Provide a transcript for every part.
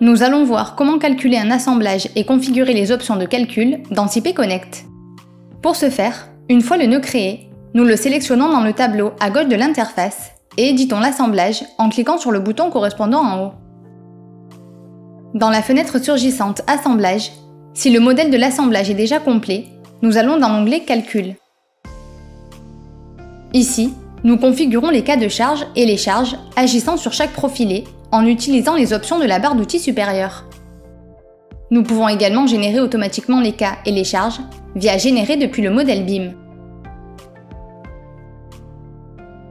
Nous allons voir comment calculer un assemblage et configurer les options de calcul dans CPConnect. Pour ce faire, une fois le nœud créé, nous le sélectionnons dans le tableau à gauche de l'interface et éditons l'assemblage en cliquant sur le bouton correspondant en haut. Dans la fenêtre surgissante Assemblage, si le modèle de l'assemblage est déjà complet, nous allons dans l'onglet Calcul. Ici, nous configurons les cas de charge et les charges agissant sur chaque profilé en utilisant les options de la barre d'outils supérieure. Nous pouvons également générer automatiquement les cas et les charges via Générer depuis le modèle BIM.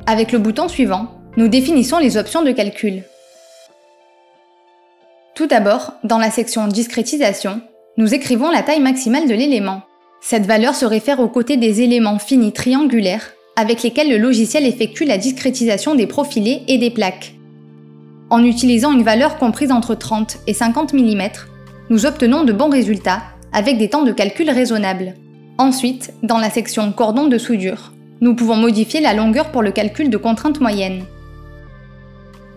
Avec le bouton suivant, nous définissons les options de calcul. Tout d'abord, dans la section Discrétisation, nous écrivons la taille maximale de l'élément. Cette valeur se réfère aux côtés des éléments finis triangulaires avec lesquels le logiciel effectue la discrétisation des profilés et des plaques. En utilisant une valeur comprise entre 30 et 50 mm, nous obtenons de bons résultats avec des temps de calcul raisonnables. Ensuite, dans la section Cordon de soudure, nous pouvons modifier la longueur pour le calcul de contraintes moyennes.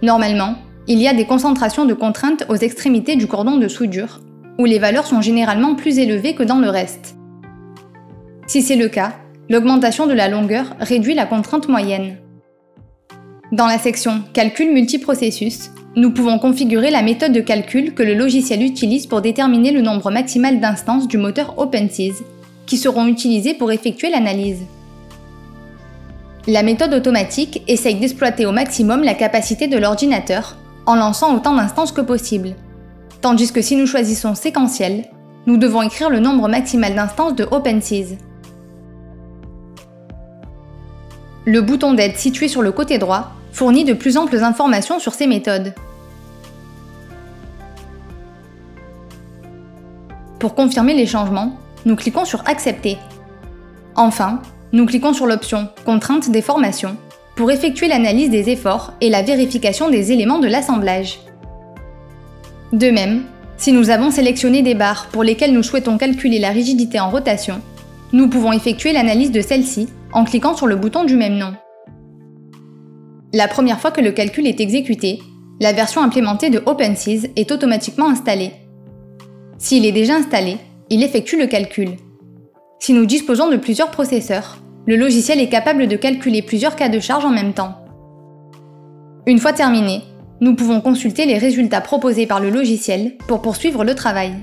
Normalement, il y a des concentrations de contraintes aux extrémités du cordon de soudure, où les valeurs sont généralement plus élevées que dans le reste. Si c'est le cas, l'augmentation de la longueur réduit la contrainte moyenne. Dans la section Calcul multiprocessus, nous pouvons configurer la méthode de calcul que le logiciel utilise pour déterminer le nombre maximal d'instances du moteur OpenSys, qui seront utilisées pour effectuer l'analyse. La méthode automatique essaye d'exploiter au maximum la capacité de l'ordinateur en lançant autant d'instances que possible. Tandis que si nous choisissons séquentiel, nous devons écrire le nombre maximal d'instances de OpenSys. Le bouton d'aide situé sur le côté droit fournit de plus amples informations sur ces méthodes. Pour confirmer les changements, nous cliquons sur Accepter. Enfin, nous cliquons sur l'option Contrainte des formations pour effectuer l'analyse des efforts et la vérification des éléments de l'assemblage. De même, si nous avons sélectionné des barres pour lesquelles nous souhaitons calculer la rigidité en rotation, nous pouvons effectuer l'analyse de celle-ci en cliquant sur le bouton du même nom. La première fois que le calcul est exécuté, la version implémentée de OpenSys est automatiquement installée. S'il est déjà installé, il effectue le calcul. Si nous disposons de plusieurs processeurs, le logiciel est capable de calculer plusieurs cas de charge en même temps. Une fois terminé, nous pouvons consulter les résultats proposés par le logiciel pour poursuivre le travail.